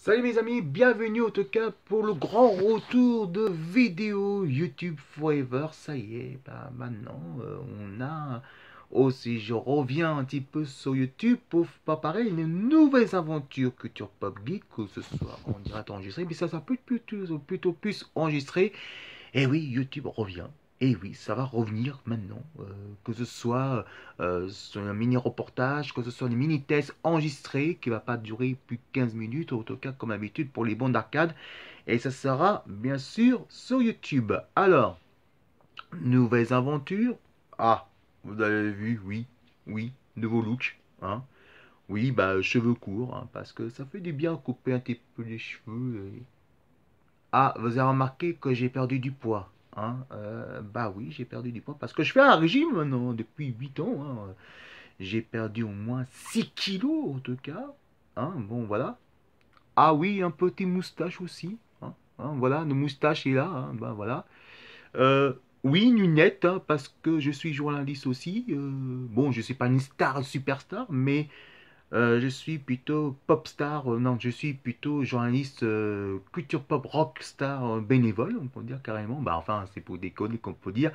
Salut mes amis, bienvenue en tout cas pour le grand retour de vidéo YouTube Forever. Ça y est, bah maintenant on a aussi, je reviens un petit peu sur YouTube pour préparer une nouvelle aventure Culture Pop Geek, que ce soit en direct enregistré, mais ça peut plutôt plus enregistré. Et oui, YouTube revient. Et oui, ça va revenir maintenant, que ce soit sur un mini-reportage, que ce soit des mini-tests enregistrés qui ne va pas durer plus de 15 minutes, en tout cas comme d'habitude pour les bandes d'arcade. Et ça sera bien sûr sur YouTube. Alors, nouvelles aventures. Ah, vous avez vu, oui, nouveau look. Hein. Oui, bah cheveux courts, hein, parce que ça fait du bien couper un petit peu les cheveux. Ah, vous avez remarqué que j'ai perdu du poids. Hein? Bah oui, j'ai perdu du poids parce que je fais un régime maintenant depuis 8 ans. Hein. J'ai perdu au moins 6 kilos en tout cas. Hein, bon, voilà. Ah oui, un petit moustache aussi. Hein, voilà, le moustache est là. Hein, bah voilà. Euh, oui, une lunette, hein, parce que je suis journaliste aussi. Bon, je ne suis pas une star, superstar, mais je suis plutôt pop star, non, je suis plutôt journaliste culture pop rock star bénévole, on peut dire carrément. Bah, enfin, c'est pour déconner qu'on peut dire.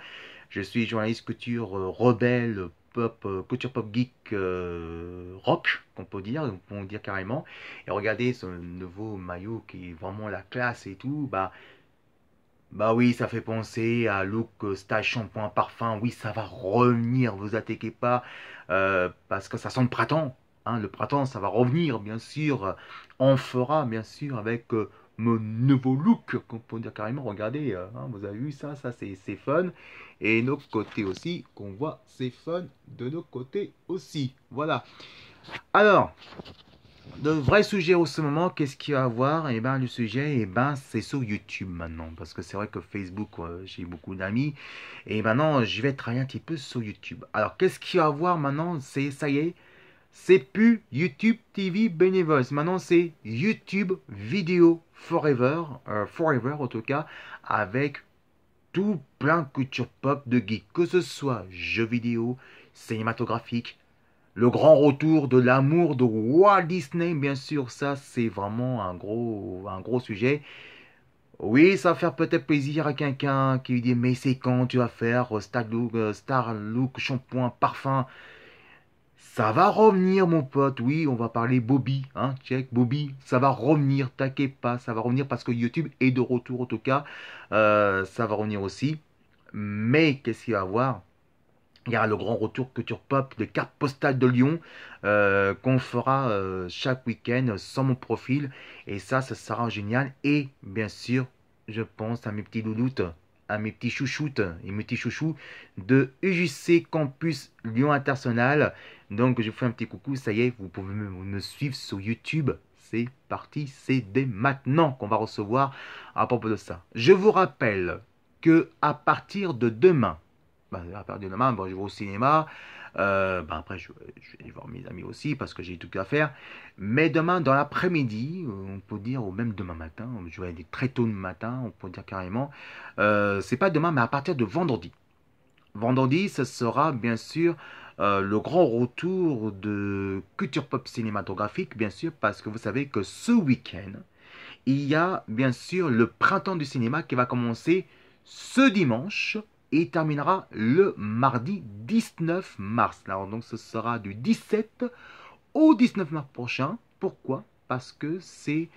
Je suis journaliste culture rebelle, pop, culture pop geek rock, qu'on peut dire carrément. Et regardez ce nouveau maillot qui est vraiment la classe et tout. Bah oui, ça fait penser à look stage shampoing parfum. Oui, ça va revenir, vous attaquez pas, parce que ça sent le printemps. Hein, le printemps, ça va revenir, bien sûr. On fera, bien sûr, avec mon nouveau look, qu'on peut dire carrément. Regardez, hein, vous avez vu ça, c'est fun. Et nos côtés aussi, qu'on voit, c'est fun de nos côtés aussi. Voilà. Alors, le vrai sujet au ce moment, qu'est-ce qu'il va y avoir? Eh ben, le sujet, eh ben, c'est sur YouTube maintenant. Parce que c'est vrai que Facebook, j'ai beaucoup d'amis. Et maintenant, je vais travailler un petit peu sur YouTube. Alors, qu'est-ce qu'il va y avoir maintenant? Ça y est, c'est plus YouTube TV Bénévoles. Maintenant, c'est YouTube Vidéo Forever. Forever, en tout cas, avec tout plein de culture pop de geek. Que ce soit jeux vidéo, cinématographique, le grand retour de l'amour de Walt Disney, bien sûr, ça c'est vraiment un gros sujet. Oui, ça va faire peut-être plaisir à quelqu'un qui lui dit mais c'est quand tu vas faire Star Look, shampoing, parfum. Ça va revenir mon pote, oui, on va parler Bobby, hein, check, Bobby, ça va revenir, t'inquiète pas, ça va revenir parce que YouTube est de retour en tout cas, ça va revenir aussi. Mais qu'est-ce qu'il va y avoir? Il y aura le grand retour Culture Pop de carte postale de Lyon qu'on fera chaque week-end sans mon profil. Et ça sera génial. Et bien sûr, je pense à mes petits doudous, à mes petits chouchoutes et mes petits chouchous de UJC Campus Lyon International. Donc je vous fais un petit coucou, ça y est, vous pouvez me suivre sur YouTube. C'est parti, c'est dès maintenant qu'on va recevoir à propos de ça. Je vous rappelle que à partir de demain, à partir de demain, bon, je vais au cinéma. Après, je vais voir mes amis aussi parce que j'ai tout à faire. Mais demain, dans l'après-midi, on peut dire, ou même demain matin, je vais aller très tôt le matin, on peut dire carrément. C'est pas demain, mais à partir de vendredi. Vendredi, ce sera bien sûr le grand retour de culture pop cinématographique, bien sûr, parce que vous savez que ce week-end, il y a bien sûr le printemps du cinéma qui va commencer ce dimanche et terminera le mardi 19 mars. Alors donc ce sera du 17 au 19 mars prochain. Pourquoi? Parce que c'est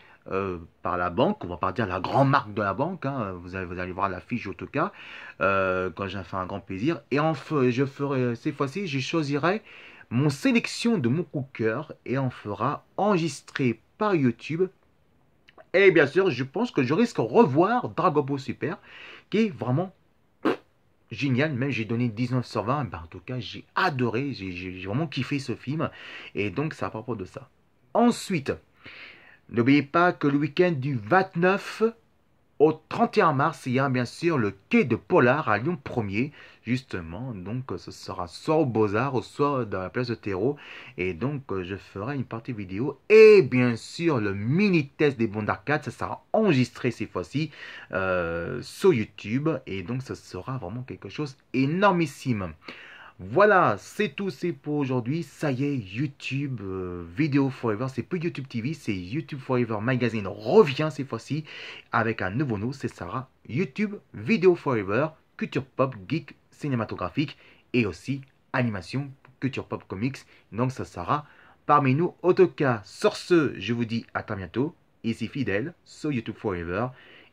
par la banque, on va pas dire la grande marque de la banque, hein, vous allez voir l'affiche en tout cas, quand j'ai fait un grand plaisir. Et enfin, je ferai, cette fois-ci, je choisirai mon sélection de mon coup de cœur et on fera enregistrer par YouTube. Et bien sûr, je pense que je risque de revoir Dragon Ball Super, qui est vraiment génial. Même j'ai donné 19 sur 20. Ben, en tout cas, j'ai adoré, j'ai vraiment kiffé ce film. Et donc, c'est à propos de ça. Ensuite, n'oubliez pas que le week-end du 29 au 31 mars, il y a bien sûr le quai de Polar à Lyon 1er, justement. Donc, ce sera soit au Beaux-Arts, soit dans la place de Terreau. Et donc, je ferai une partie vidéo. Et bien sûr, le mini-test des bons d'arcade, ça sera enregistré cette fois-ci sur YouTube. Et donc, ce sera vraiment quelque chose d'énormissime. Voilà, c'est tout, c'est pour aujourd'hui. Ça y est, YouTube Video Forever, c'est plus YouTube TV, c'est YouTube Forever Magazine revient cette fois-ci avec un nouveau nom, c'est Sarah. YouTube Video Forever, culture pop, geek, cinématographique et aussi animation, culture pop, comics. Donc ça sera parmi nous. En tout cas, sur ce, je vous dis à très bientôt. Ici Fidèle, sur YouTube Forever.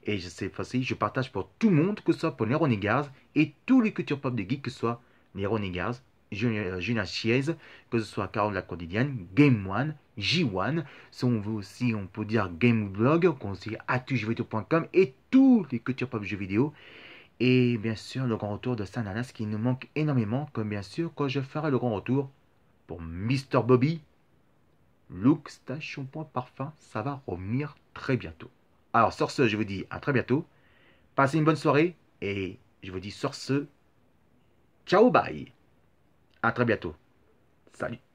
Et cette fois-ci, je partage pour tout le monde, que ce soit pour Nero Negars et tous les cultures pop de geek, que ce soit Nero Negars, Julien Chiez, que ce soit Carole la quotidienne, Game One, J1, si on veut aussi, on peut dire Game Blog, conseiller atujeuxvideo.com et tous les cultures pop jeux vidéo. Et bien sûr, le grand retour de Saint-Nanas qui nous manque énormément, comme bien sûr, quand je ferai le grand retour pour Mr. Bobby, Look, Stash, Shampoing, Parfum, ça va revenir très bientôt. Alors, sur ce, je vous dis à très bientôt. Passez une bonne soirée et je vous dis sur ce, ciao, bye. À très bientôt. Salut.